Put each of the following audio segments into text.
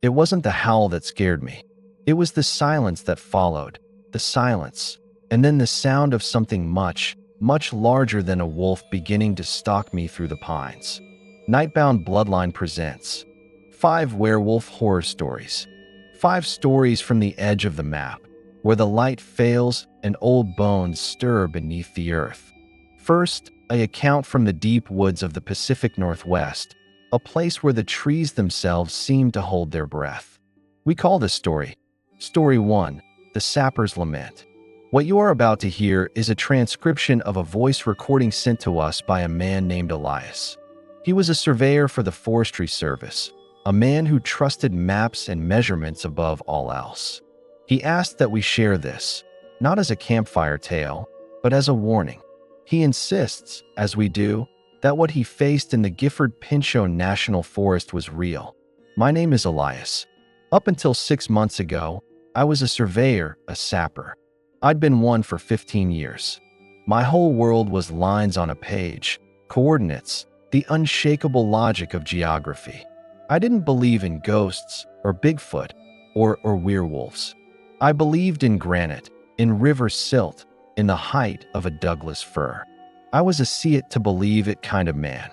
It wasn't the howl that scared me. It was the silence that followed. The silence. And then the sound of something much, much larger than a wolf beginning to stalk me through the pines. Nightbound Bloodline presents 5 werewolf horror stories. 5 stories from the edge of the map, where the light fails and old bones stir beneath the earth. First, an account from the deep woods of the Pacific Northwest, a place where the trees themselves seem to hold their breath. We call this story Story 1, The Sapper's Lament. What you are about to hear is a transcription of a voice recording sent to us by a man named Elias. He was a surveyor for the Forestry Service, a man who trusted maps and measurements above all else. He asked that we share this, not as a campfire tale, but as a warning. He insists, as we do, that what he faced in the Gifford-Pinchot National Forest was real. My name is Elias. Up until 6 months ago, I was a surveyor, a sapper. I'd been one for 15 years. My whole world was lines on a page, coordinates, the unshakable logic of geography. I didn't believe in ghosts or Bigfoot or werewolves. I believed in granite, in river silt, in the height of a Douglas fir. I was a see-it-to-believe-it kind of man.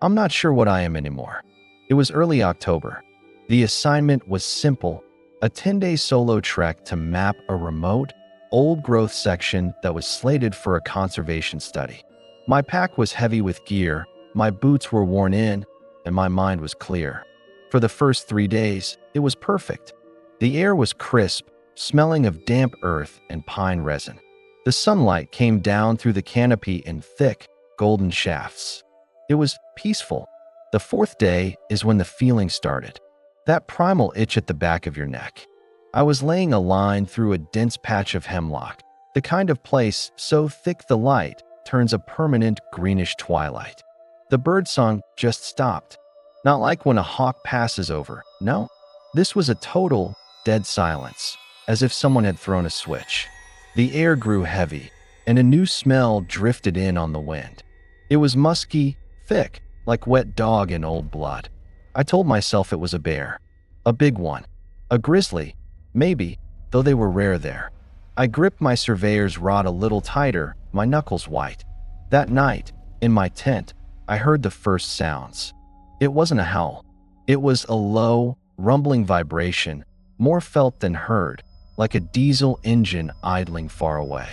I'm not sure what I am anymore. It was early October. The assignment was simple, a 10-day solo trek to map a remote, old-growth section that was slated for a conservation study. My pack was heavy with gear, my boots were worn in, and my mind was clear. For the first 3 days, it was perfect. The air was crisp, smelling of damp earth and pine resin. The sunlight came down through the canopy in thick, golden shafts. It was peaceful. The 4th day is when the feeling started. That primal itch at the back of your neck. I was laying a line through a dense patch of hemlock, the kind of place so thick the light turns a permanent greenish twilight. The birdsong just stopped. Not like when a hawk passes over, no. This was a total, dead silence, as if someone had thrown a switch. The air grew heavy, and a new smell drifted in on the wind. It was musky, thick, like wet dog and old blood. I told myself it was a bear. A big one. A grizzly, maybe, though they were rare there. I gripped my surveyor's rod a little tighter, my knuckles white. That night, in my tent, I heard the first sounds. It wasn't a howl. It was a low, rumbling vibration, more felt than heard, like a diesel engine idling far away.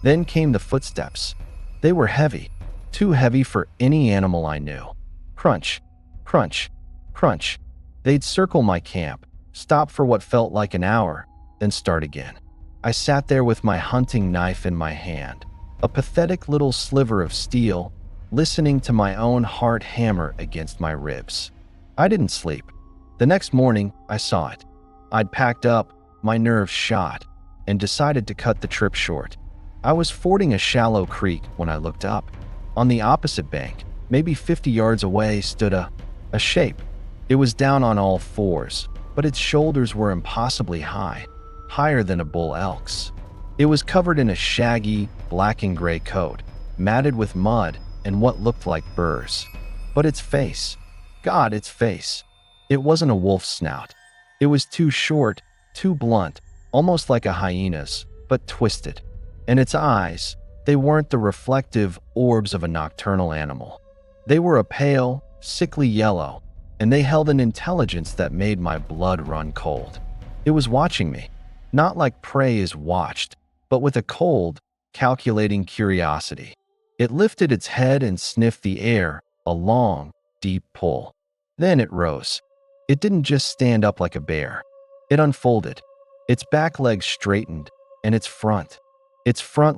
Then came the footsteps. They were heavy, too heavy for any animal I knew. Crunch, crunch, crunch. They'd circle my camp, stop for what felt like an hour, then start again. I sat there with my hunting knife in my hand, a pathetic little sliver of steel, listening to my own heart hammer against my ribs. I didn't sleep. The next morning, I saw it. I'd packed up, my nerves shot, and decided to cut the trip short. I was fording a shallow creek when I looked up. On the opposite bank, maybe 50 yards away, stood a shape. It was down on all fours, but its shoulders were impossibly high, higher than a bull elk's. It was covered in a shaggy, black and gray coat, matted with mud and what looked like burrs. But its face, God, its face. It wasn't a wolf's snout. It was too short, too blunt, almost like a hyena's, but twisted. And its eyes, they weren't the reflective orbs of a nocturnal animal. They were a pale, sickly yellow, and they held an intelligence that made my blood run cold. It was watching me, not like prey is watched, but with a cold, calculating curiosity. It lifted its head and sniffed the air, a long, deep pull. Then it rose. It didn't just stand up like a bear. It unfolded. Its back legs straightened, and its front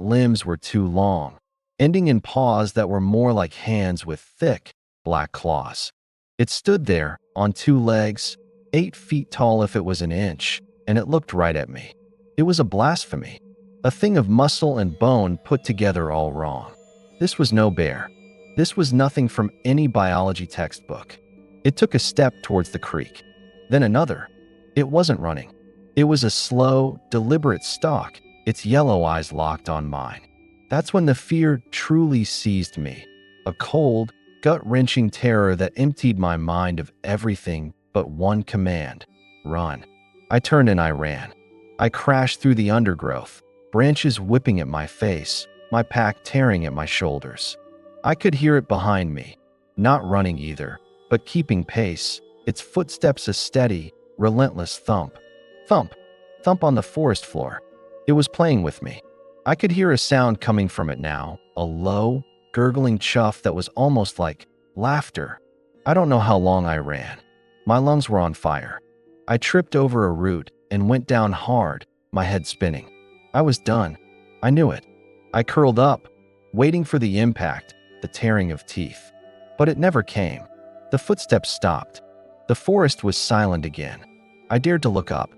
limbs were too long, ending in paws that were more like hands with thick, black claws. It stood there, on 2 legs, 8 feet tall if it was an inch, and it looked right at me. It was a blasphemy, a thing of muscle and bone put together all wrong. This was no bear. This was nothing from any biology textbook. It took a step towards the creek, then another. It wasn't running. It was a slow, deliberate stalk, its yellow eyes locked on mine. That's when the fear truly seized me, a cold, gut-wrenching terror that emptied my mind of everything but one command: Run. I turned and I ran. I crashed through the undergrowth, branches whipping at my face, my pack tearing at my shoulders. I could hear it behind me, not running either, but keeping pace, its footsteps a steady, relentless thump. Thump. Thump on the forest floor. It was playing with me. I could hear a sound coming from it now, a low, gurgling chuff that was almost like laughter. I don't know how long I ran. My lungs were on fire. I tripped over a root and went down hard, my head spinning. I was done. I knew it. I curled up, waiting for the impact, the tearing of teeth. But it never came. The footsteps stopped. The forest was silent again. I dared to look up.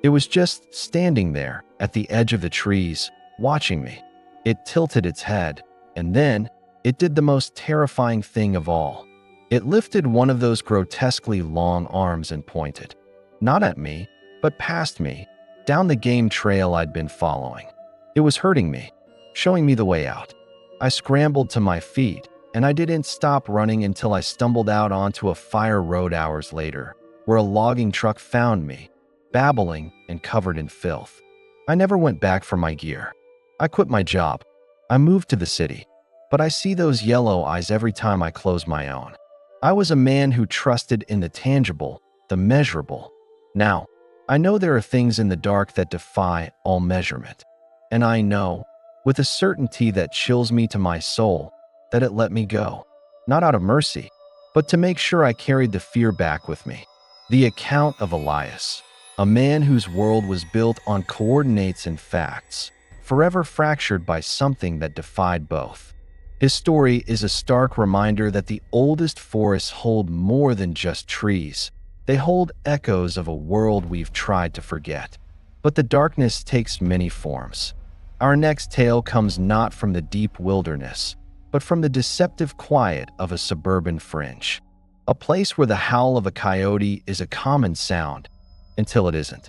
It was just standing there at the edge of the trees, watching me. It tilted its head, and then it did the most terrifying thing of all. It lifted one of those grotesquely long arms and pointed. Not at me, but past me, down the game trail I'd been following. It was hurting me, showing me the way out. I scrambled to my feet, and I didn't stop running until I stumbled out onto a fire road hours later, where a logging truck found me, babbling and covered in filth. I never went back for my gear. I quit my job. I moved to the city, but I see those yellow eyes every time I close my own. I was a man who trusted in the tangible, the measurable. Now, I know there are things in the dark that defy all measurement, and I know, with a certainty that chills me to my soul, that it let me go, not out of mercy, but to make sure I carried the fear back with me. The account of Elias, a man whose world was built on coordinates and facts, forever fractured by something that defied both. His story is a stark reminder that the oldest forests hold more than just trees. They hold echoes of a world we've tried to forget. But the darkness takes many forms. Our next tale comes not from the deep wilderness, but from the deceptive quiet of a suburban fringe. A place where the howl of a coyote is a common sound, until it isn't.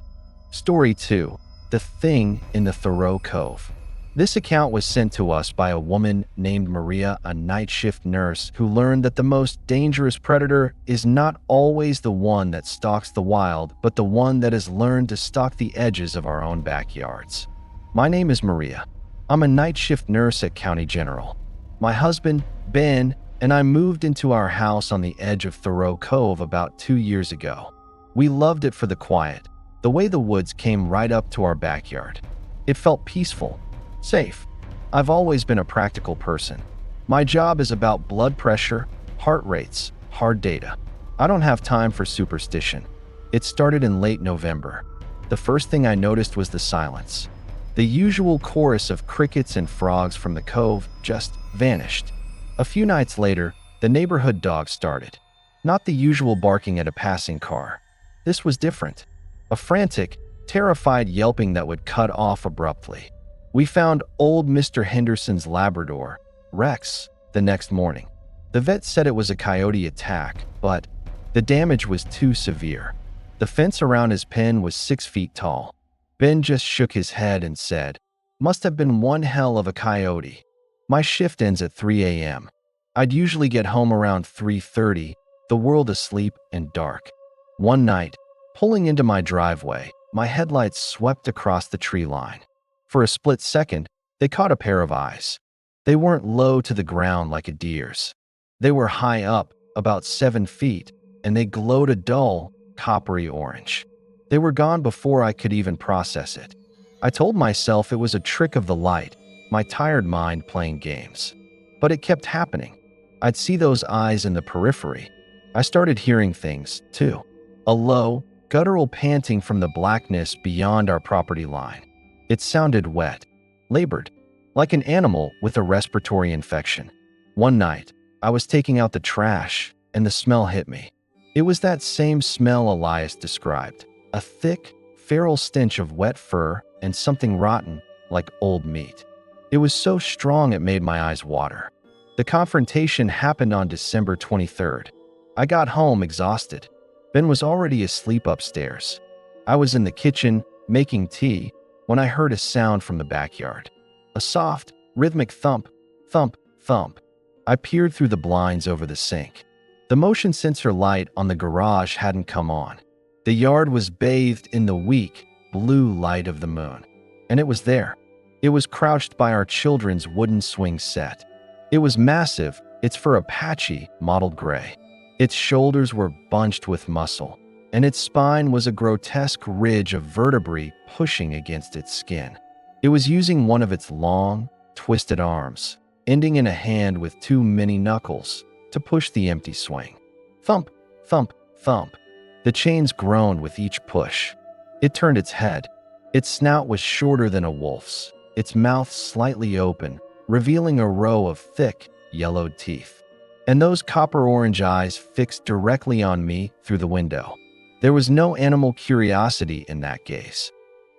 Story 2. The Thing in the Thoreau Cove. This account was sent to us by a woman named Maria, a night shift nurse who learned that the most dangerous predator is not always the one that stalks the wild, but the one that has learned to stalk the edges of our own backyards. My name is Maria. I'm a night shift nurse at County General. My husband, Ben, and I moved into our house on the edge of Thoreau Cove about 2 years ago. We loved it for the quiet, the way the woods came right up to our backyard. It felt peaceful. Safe. I've always been a practical person. My job is about blood pressure, heart rates, hard data. I don't have time for superstition. It started in late November. The first thing I noticed was the silence. The usual chorus of crickets and frogs from the cove just vanished. A few nights later, the neighborhood dog started. Not the usual barking at a passing car. This was different. A frantic, terrified yelping that would cut off abruptly. We found old Mr. Henderson's Labrador, Rex, the next morning. The vet said it was a coyote attack, but the damage was too severe. The fence around his pen was 6 feet tall. Ben just shook his head and said, "Must have been one hell of a coyote." My shift ends at 3 a.m. I'd usually get home around 3:30, the world asleep and dark. One night, pulling into my driveway, my headlights swept across the tree line. For a split second, they caught a pair of eyes. They weren't low to the ground like a deer's. They were high up, about 7 feet, and they glowed a dull, coppery orange. They were gone before I could even process it. I told myself it was a trick of the light, my tired mind playing games. But it kept happening. I'd see those eyes in the periphery. I started hearing things, too. A low, guttural panting from the blackness beyond our property line. It sounded wet, labored, like an animal with a respiratory infection. One night, I was taking out the trash, and the smell hit me. It was that same smell Elias described, a thick, feral stench of wet fur and something rotten, like old meat. It was so strong it made my eyes water. The confrontation happened on December 23rd. I got home exhausted. Ben was already asleep upstairs. I was in the kitchen, making tea, when I heard a sound from the backyard. A soft, rhythmic thump, thump, thump. I peered through the blinds over the sink. The motion sensor light on the garage hadn't come on. The yard was bathed in the weak, blue light of the moon. And it was there. It was crouched by our children's wooden swing set. It was massive, its fur patchy, mottled gray. Its shoulders were bunched with muscle, and its spine was a grotesque ridge of vertebrae pushing against its skin. It was using one of its long, twisted arms, ending in a hand with two mini knuckles, to push the empty swing. Thump, thump, thump. The chains groaned with each push. It turned its head. Its snout was shorter than a wolf's, its mouth slightly open, revealing a row of thick, yellowed teeth. And those copper-orange eyes fixed directly on me through the window. There was no animal curiosity in that gaze.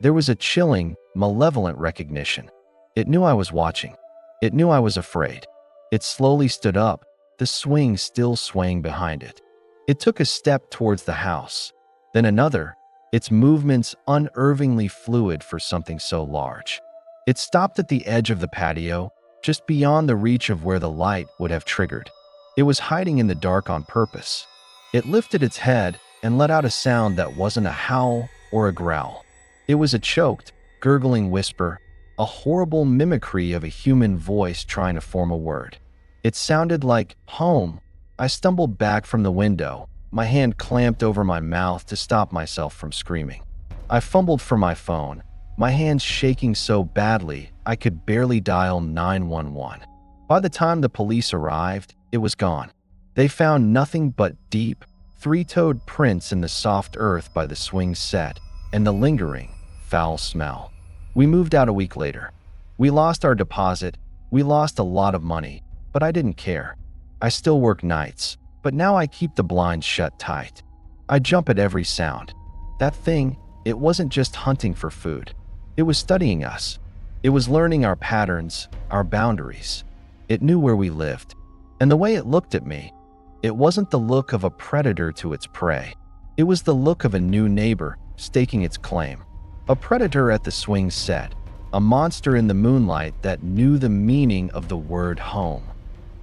There was a chilling, malevolent recognition. It knew I was watching. It knew I was afraid. It slowly stood up, the swing still swaying behind it. It took a step towards the house, then another, its movements unnervingly fluid for something so large. It stopped at the edge of the patio, just beyond the reach of where the light would have triggered. It was hiding in the dark on purpose. It lifted its head and let out a sound that wasn't a howl or a growl. It was a choked, gurgling whisper, a horrible mimicry of a human voice trying to form a word. It sounded like home. I stumbled back from the window, my hand clamped over my mouth to stop myself from screaming. I fumbled for my phone, my hands shaking so badly I could barely dial 911. By the time the police arrived, it was gone. They found nothing but deep, three-toed prints in the soft earth by the swing set and the lingering, foul smell. We moved out a week later. We lost our deposit, we lost a lot of money, but I didn't care. I still work nights, but now I keep the blinds shut tight. I jump at every sound. That thing, it wasn't just hunting for food. It was studying us. It was learning our patterns, our boundaries. It knew where we lived. And the way it looked at me, it wasn't the look of a predator to its prey. It was the look of a new neighbor staking its claim. A predator at the swing set, a monster in the moonlight that knew the meaning of the word home.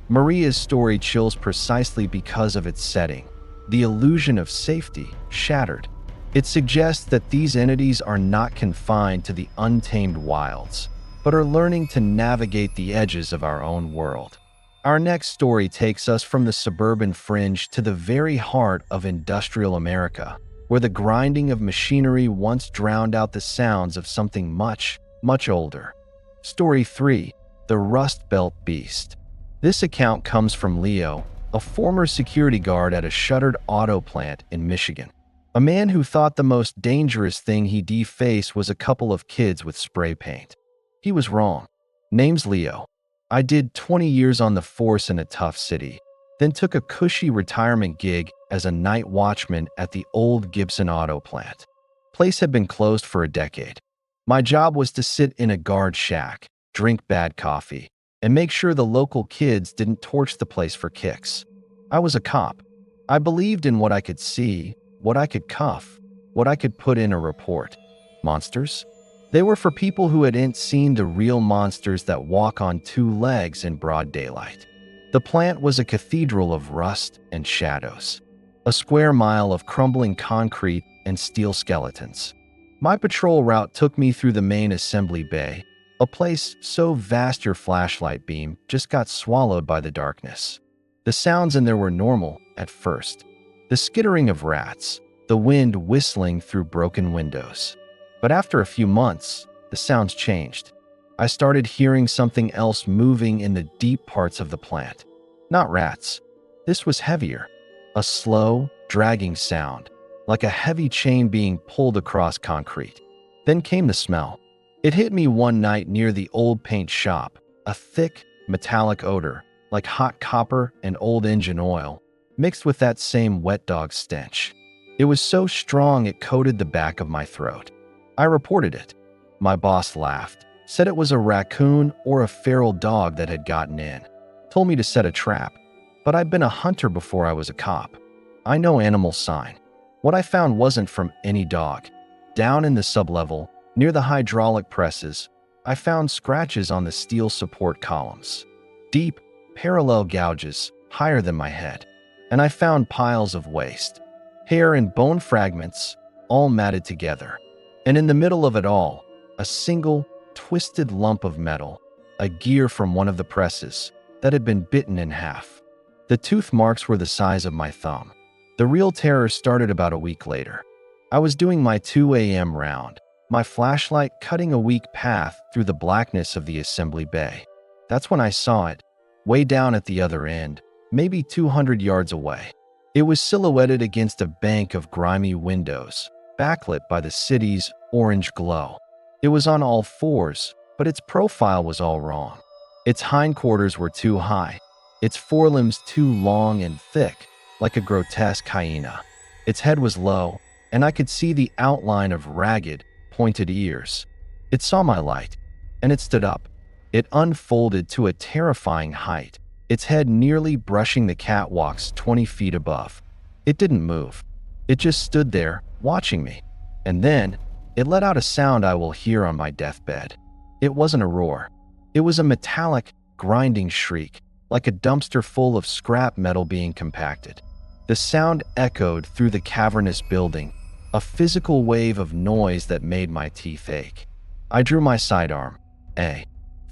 Maria's story chills precisely because of its setting. The illusion of safety shattered. It suggests that these entities are not confined to the untamed wilds, but are learning to navigate the edges of our own world. Our next story takes us from the suburban fringe to the very heart of industrial America, where the grinding of machinery once drowned out the sounds of something much, much older. Story 3: The Rust Belt Beast. This account comes from Leo, a former security guard at a shuttered auto plant in Michigan. A man who thought the most dangerous thing he'd face was a couple of kids with spray paint. He was wrong. Name's Leo. I did 20 years on the force in a tough city, then took a cushy retirement gig as a night watchman at the old Gibson auto plant. Place had been closed for a decade. My job was to sit in a guard shack, drink bad coffee, and make sure the local kids didn't torch the place for kicks. I was a cop. I believed in what I could see, what I could cuff, what I could put in a report. Monsters? They were for people who hadn't seen the real monsters that walk on two legs in broad daylight. The plant was a cathedral of rust and shadows, a square mile of crumbling concrete and steel skeletons. My patrol route took me through the main assembly bay, a place so vast your flashlight beam just got swallowed by the darkness. The sounds in there were normal at first. The skittering of rats, the wind whistling through broken windows. But after a few months, the sounds changed. I started hearing something else moving in the deep parts of the plant. Not rats. This was heavier. A slow, dragging sound, like a heavy chain being pulled across concrete. Then came the smell. It hit me one night near the old paint shop, a thick, metallic odor, like hot copper and old engine oil, mixed with that same wet dog stench. It was so strong it coated the back of my throat. I reported it. My boss laughed, said it was a raccoon or a feral dog that had gotten in, told me to set a trap. But I'd been a hunter before I was a cop. I know animal sign. What I found wasn't from any dog. Down in the sublevel, near the hydraulic presses, I found scratches on the steel support columns. Deep, parallel gouges, higher than my head. And I found piles of waste. hair and bone fragments, all matted together. And in the middle of it all, a single, twisted lump of metal, a gear from one of the presses, that had been bitten in half. The tooth marks were the size of my thumb. The real terror started about a week later. I was doing my 2 a.m. round, my flashlight cutting a weak path through the blackness of the assembly bay. That's when I saw it, way down at the other end, maybe 200 yards away. It was silhouetted against a bank of grimy windows, backlit by the city's orange glow. It was on all fours, but its profile was all wrong. Its hindquarters were too high, its forelimbs too long and thick, like a grotesque hyena. Its head was low, and I could see the outline of ragged, pointed ears. It saw my light, and it stood up. It unfolded to a terrifying height, its head nearly brushing the catwalks 20 feet above. It didn't move. It just stood there, watching me. And then, it let out a sound I will hear on my deathbed. It wasn't a roar. It was a metallic, grinding shriek, like a dumpster full of scrap metal being compacted. The sound echoed through the cavernous building, a physical wave of noise that made my teeth ache. I drew my sidearm, a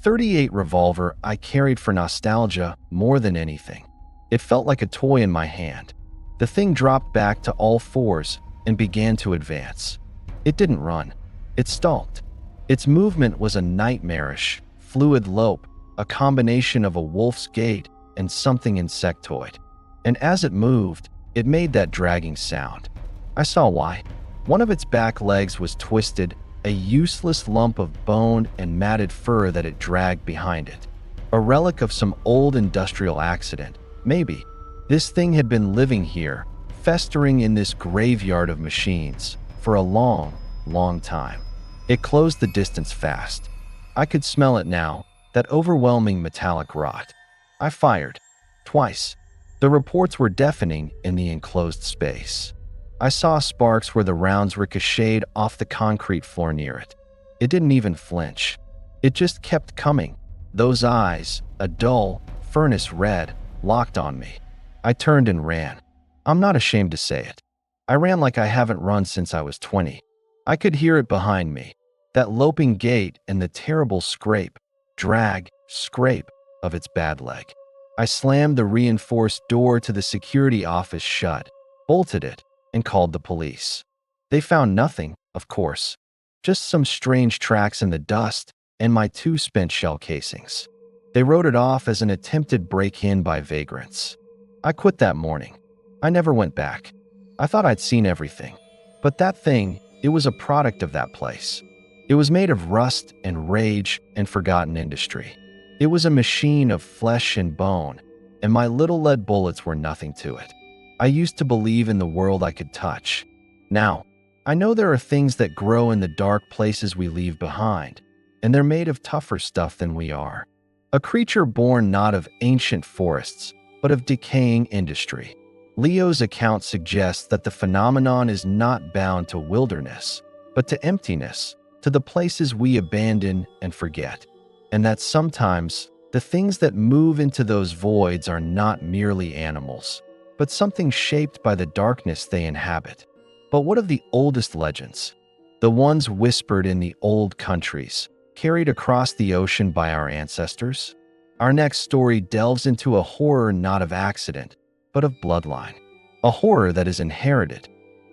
.38 revolver I carried for nostalgia more than anything. It felt like a toy in my hand. The thing dropped back to all fours and began to advance. It didn't run. It stalked. Its movement was a nightmarish, fluid lope, a combination of a wolf's gait and something insectoid. And as it moved, it made that dragging sound. I saw why. One of its back legs was twisted, a useless lump of bone and matted fur that it dragged behind it. A relic of some old industrial accident, maybe. This thing had been living here, festering in this graveyard of machines, for a long, long time. It closed the distance fast. I could smell it now, that overwhelming metallic rot. I fired. Twice. The reports were deafening in the enclosed space. I saw sparks where the rounds ricocheted off the concrete floor near it. It didn't even flinch. It just kept coming. Those eyes, a dull, furnace red, locked on me. I turned and ran. I'm not ashamed to say it. I ran like I haven't run since I was 20. I could hear it behind me, that loping gait and the terrible scrape, drag, scrape of its bad leg. I slammed the reinforced door to the security office shut, bolted it, and called the police. They found nothing, of course, just some strange tracks in the dust and my 2 spent shell casings. They wrote it off as an attempted break-in by vagrants. I quit that morning. I never went back. I thought I'd seen everything. But that thing, it was a product of that place. It was made of rust and rage and forgotten industry. It was a machine of flesh and bone, and my little lead bullets were nothing to it. I used to believe in the world I could touch. Now, I know there are things that grow in the dark places we leave behind, and they're made of tougher stuff than we are. A creature born not of ancient forests, but of decaying industry. Leo's account suggests that the phenomenon is not bound to wilderness, but to emptiness, to the places we abandon and forget. And that sometimes the things that move into those voids are not merely animals, but something shaped by the darkness they inhabit. But what of the oldest legends? The ones whispered in the old countries, carried across the ocean by our ancestors? Our next story delves into a horror not of accident, but of bloodline. A horror that is inherited.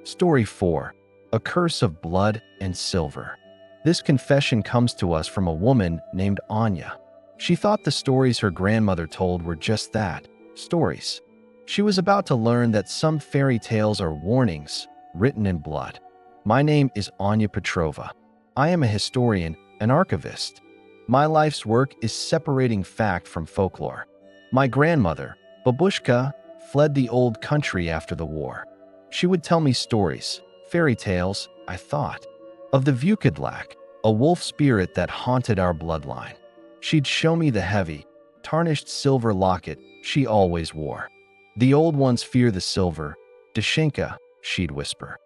Story 4. A Curse of Blood and Silver. This confession comes to us from a woman named Anya. She thought the stories her grandmother told were just that, stories. She was about to learn that some fairy tales are warnings written in blood. My name is Anya Petrova. I am a historian, an archivist. My life's work is separating fact from folklore. My grandmother, Babushka, fled the old country after the war. She would tell me stories, fairy tales, I thought, of the Vukadlak, a wolf spirit that haunted our bloodline. She'd show me the heavy, tarnished silver locket she always wore. The old ones fear the silver, Dashenka, she'd whisper.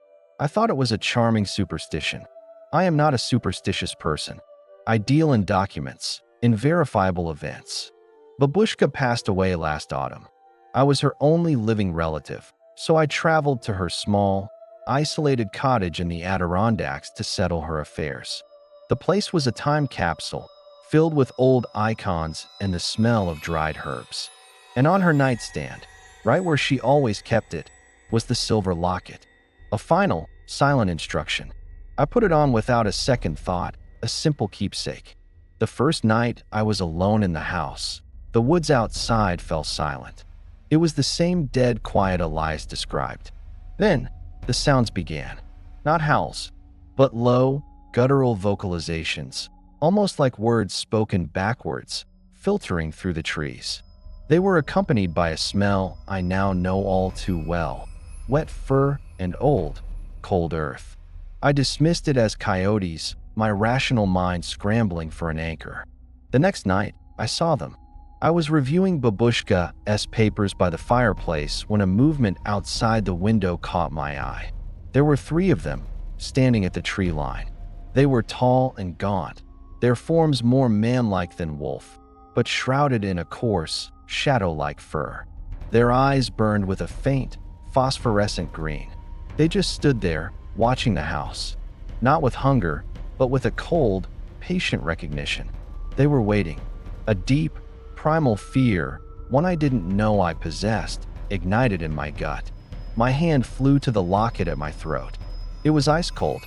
I thought it was a charming superstition. I am not a superstitious person. I deal in documents, in verifiable events. Babushka passed away last autumn. I was her only living relative, So I traveled to her small, isolated cottage in the Adirondacks to settle her affairs. The place was a time capsule, filled with old icons and the smell of dried herbs. And on her nightstand, right where she always kept it, was the silver locket. A final, silent instruction. I put it on without a second thought, a simple keepsake. The first night I was alone in the house, the woods outside fell silent. It was the same dead quiet Elias described. Then, the sounds began. Not howls, but low, guttural vocalizations, almost like words spoken backwards, filtering through the trees. They were accompanied by a smell I now know all too well: wet fur and old, cold earth. I dismissed it as coyotes, my rational mind scrambling for an anchor. The next night, I saw them. I was reviewing Babushka's papers by the fireplace when a movement outside the window caught my eye. There were 3 of them, standing at the tree line. They were tall and gaunt, their forms more man-like than wolf, but shrouded in a coarse, shadow-like fur. Their eyes burned with a faint, phosphorescent green. They just stood there, watching the house, not with hunger, but with a cold, patient recognition. They were waiting. A deep, primal fear, one I didn't know I possessed, ignited in my gut. My hand flew to the locket at my throat. It was ice cold.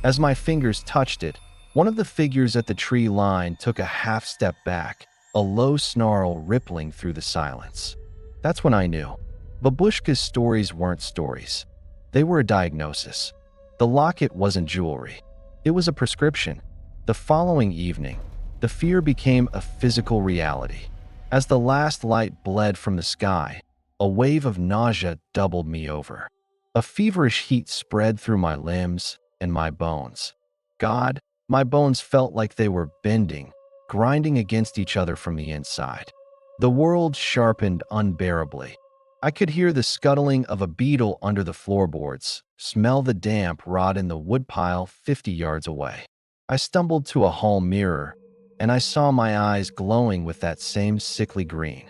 As my fingers touched it, one of the figures at the tree line took a half step back, a low snarl rippling through the silence. That's when I knew. Babushka's stories weren't stories. They were a diagnosis. The locket wasn't jewelry. It was a prescription. The following evening, the fear became a physical reality. As the last light bled from the sky, a wave of nausea doubled me over. A feverish heat spread through my limbs and my bones. God, my bones felt like they were bending, grinding against each other from the inside. The world sharpened unbearably. I could hear the scuttling of a beetle under the floorboards, smell the damp rot in the woodpile 50 yards away. I stumbled to a hall mirror, and I saw my eyes glowing with that same sickly green.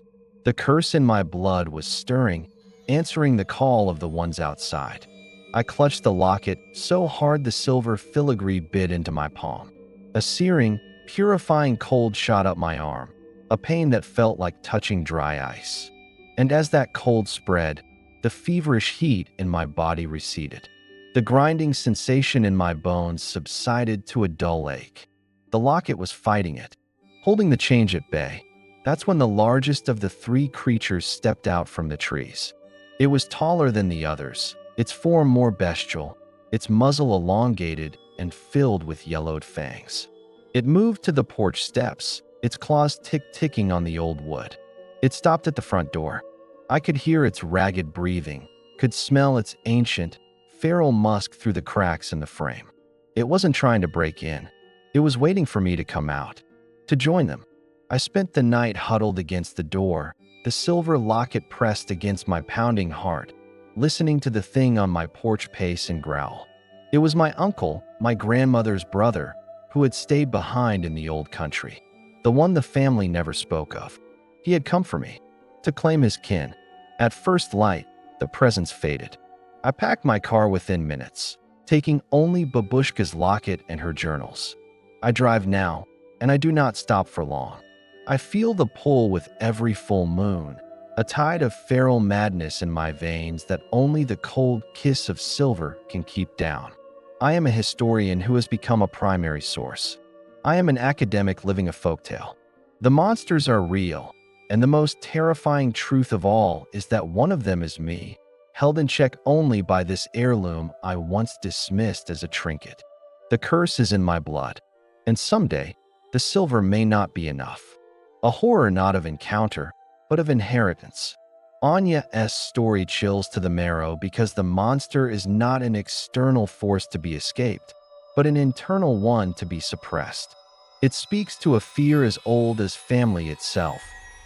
The curse in my blood was stirring, answering the call of the ones outside. I clutched the locket so hard the silver filigree bit into my palm. A searing, purifying cold shot up my arm, a pain that felt like touching dry ice. And as that cold spread, the feverish heat in my body receded. The grinding sensation in my bones subsided to a dull ache. The locket was fighting it, holding the change at bay. That's when the largest of the 3 creatures stepped out from the trees. It was taller than the others, its form more bestial, its muzzle elongated and filled with yellowed fangs. It moved to the porch steps, its claws ticking on the old wood. It stopped at the front door. I could hear its ragged breathing, could smell its ancient, feral musk through the cracks in the frame. It wasn't trying to break in. It was waiting for me to come out, to join them. I spent the night huddled against the door, the silver locket pressed against my pounding heart, listening to the thing on my porch pace and growl. It was my uncle, my grandmother's brother, who had stayed behind in the old country, the one the family never spoke of. He had come for me, to claim his kin. At first light, the presence faded. I packed my car within minutes, taking only Babushka's locket and her journals. I drive now, and I do not stop for long. I feel the pull with every full moon, a tide of feral madness in my veins that only the cold kiss of silver can keep down. I am a historian who has become a primary source. I am an academic living a folktale. The monsters are real, and the most terrifying truth of all is that one of them is me, held in check only by this heirloom I once dismissed as a trinket. The curse is in my blood, and someday, the silver may not be enough. A horror not of encounter, but of inheritance. Anya's story chills to the marrow because the monster is not an external force to be escaped, but an internal one to be suppressed. It speaks to a fear as old as family itself,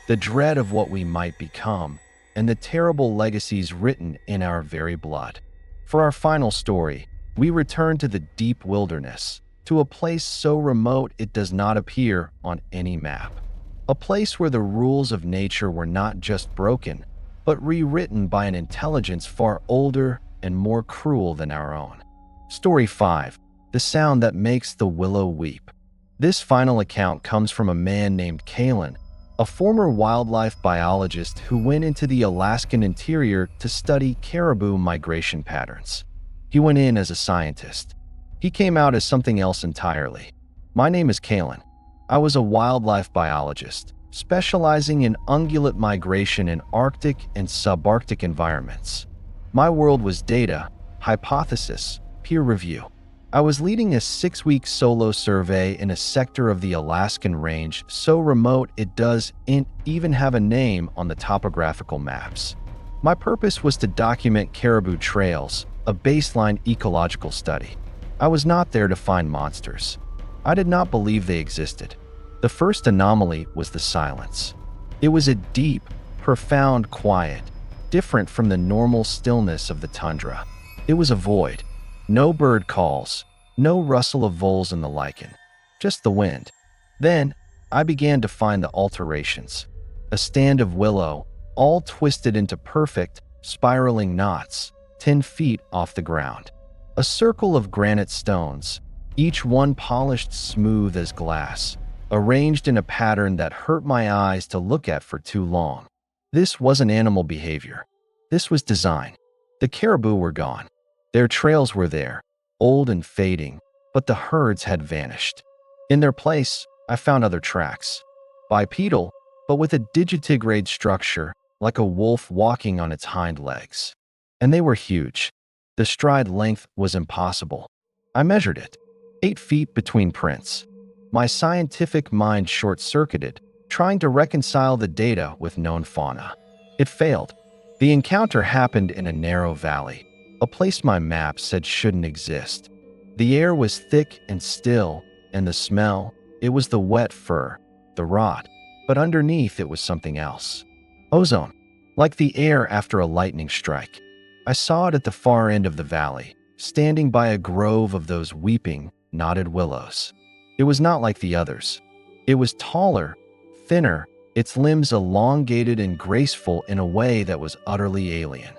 the dread of what we might become, and the terrible legacies written in our very blood. For our final story, we return to the deep wilderness, to a place so remote it does not appear on any map. A place where the rules of nature were not just broken, but rewritten by an intelligence far older and more cruel than our own. Story 5. The Sound That Makes the Willow Weep. This final account comes from a man named Kalen, a former wildlife biologist who went into the Alaskan interior to study caribou migration patterns. He went in as a scientist. He came out as something else entirely. My name is Kalen. I was a wildlife biologist, specializing in ungulate migration in Arctic and subarctic environments. My world was data, hypothesis, peer review. I was leading a 6-week solo survey in a sector of the Alaskan range so remote it doesn't even have a name on the topographical maps. My purpose was to document caribou trails, a baseline ecological study. I was not there to find monsters. I did not believe they existed. The first anomaly was the silence. It was a deep, profound quiet, different from the normal stillness of the tundra. It was a void. No bird calls, no rustle of voles in the lichen, just the wind. Then, I began to find the alterations. A stand of willow, all twisted into perfect, spiraling knots, 10 feet off the ground. A circle of granite stones, each one polished smooth as glass, arranged in a pattern that hurt my eyes to look at for too long. This wasn't animal behavior. This was design. The caribou were gone. Their trails were there, old and fading, but the herds had vanished. In their place, I found other tracks. Bipedal, but with a digitigrade structure, like a wolf walking on its hind legs. And they were huge. The stride length was impossible. I measured it. 8 feet between prints. My scientific mind short-circuited, trying to reconcile the data with known fauna. It failed. The encounter happened in a narrow valley, a place my map said shouldn't exist. The air was thick and still, and the smell, it was the wet fur, the rot, but underneath it was something else. Ozone, like the air after a lightning strike. I saw it at the far end of the valley, standing by a grove of those weeping, knotted willows. It was not like the others. It was taller, thinner, its limbs elongated and graceful in a way that was utterly alien.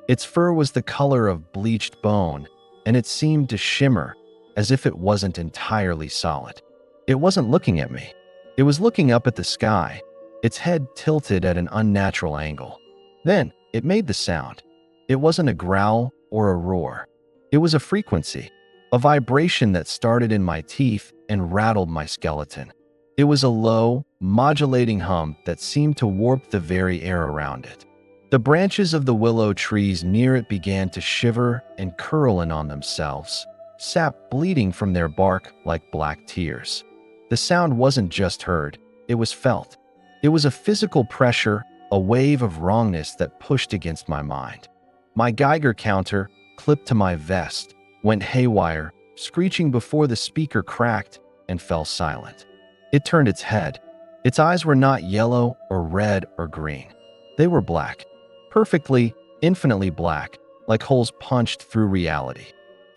Its fur was the color of bleached bone, and it seemed to shimmer, as if it wasn't entirely solid. It wasn't looking at me. It was looking up at the sky, its head tilted at an unnatural angle. Then, it made the sound. It wasn't a growl or a roar. It was a frequency, a vibration that started in my teeth and rattled my skeleton. It was a low, modulating hum that seemed to warp the very air around it. The branches of the willow trees near it began to shiver and curl in on themselves, sap bleeding from their bark like black tears. The sound wasn't just heard, it was felt. It was a physical pressure, a wave of wrongness that pushed against my mind. My Geiger counter, clipped to my vest, went haywire, screeching before the speaker cracked and fell silent. It turned its head. Its eyes were not yellow or red or green. They were black. Perfectly, infinitely black, like holes punched through reality.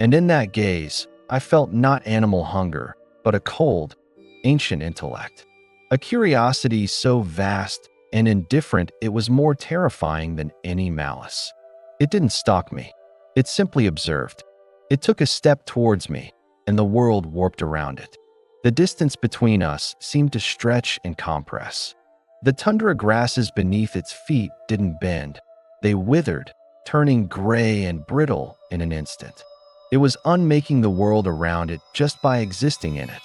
And in that gaze, I felt not animal hunger, but a cold, ancient intellect. A curiosity so vast and indifferent it was more terrifying than any malice. It didn't stalk me. It simply observed. It took a step towards me, and the world warped around it. The distance between us seemed to stretch and compress. The tundra grasses beneath its feet didn't bend. They withered, turning gray and brittle in an instant. It was unmaking the world around it just by existing in it.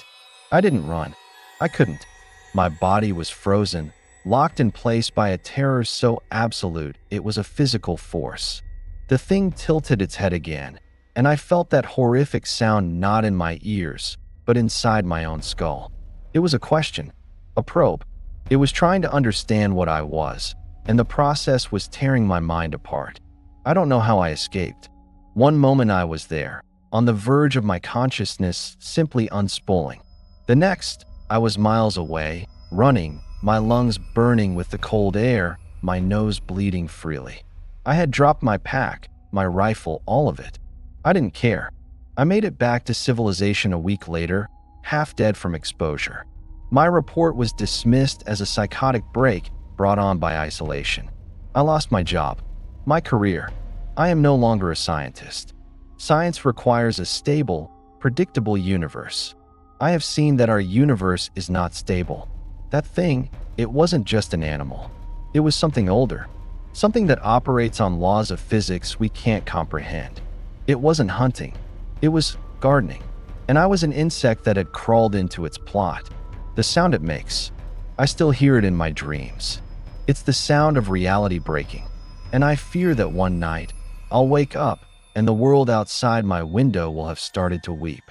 I didn't run. I couldn't. My body was frozen, locked in place by a terror so absolute it was a physical force. The thing tilted its head again, and I felt that horrific sound not in my ears, but inside my own skull. It was a question, a probe. It was trying to understand what I was, and the process was tearing my mind apart. I don't know how I escaped. One moment I was there, on the verge of my consciousness simply unspooling. The next, I was miles away, running, my lungs burning with the cold air, my nose bleeding freely. I had dropped my pack, my rifle, all of it. I didn't care. I made it back to civilization a week later, half dead from exposure. My report was dismissed as a psychotic break brought on by isolation. I lost my job, my career. I am no longer a scientist. Science requires a stable, predictable universe. I have seen that our universe is not stable. That thing, it wasn't just an animal. It was something older, something that operates on laws of physics we can't comprehend. It wasn't hunting. It was gardening. And I was an insect that had crawled into its plot. The sound it makes, I still hear it in my dreams. It's the sound of reality breaking. And I fear that one night, I'll wake up and the world outside my window will have started to weep.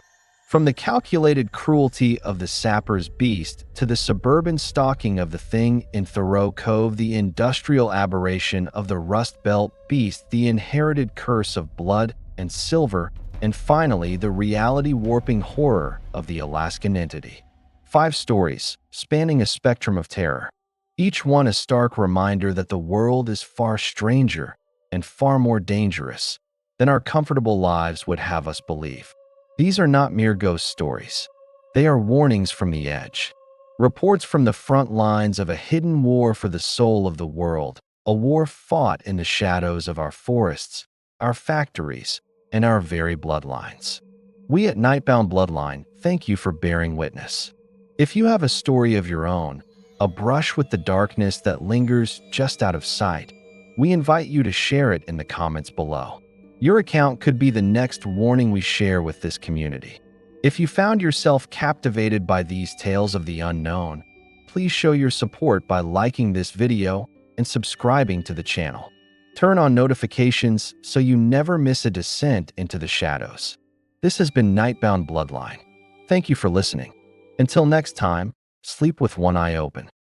From the calculated cruelty of the sapper's beast to the suburban stalking of the thing in Thoreau Cove, the industrial aberration of the Rust Belt beast, the inherited curse of blood and silver, and finally the reality-warping horror of the Alaskan entity. 5 stories, spanning a spectrum of terror. Each one a stark reminder that the world is far stranger and far more dangerous than our comfortable lives would have us believe. These are not mere ghost stories. They are warnings from the edge. Reports from the front lines of a hidden war for the soul of the world, a war fought in the shadows of our forests, our factories, and our very bloodlines. We at Nightbound Bloodline thank you for bearing witness. If you have a story of your own, a brush with the darkness that lingers just out of sight, we invite you to share it in the comments below. Your account could be the next warning we share with this community. If you found yourself captivated by these tales of the unknown, please show your support by liking this video and subscribing to the channel. Turn on notifications so you never miss a descent into the shadows. This has been Nightbound Bloodline. Thank you for listening. Until next time, sleep with one eye open.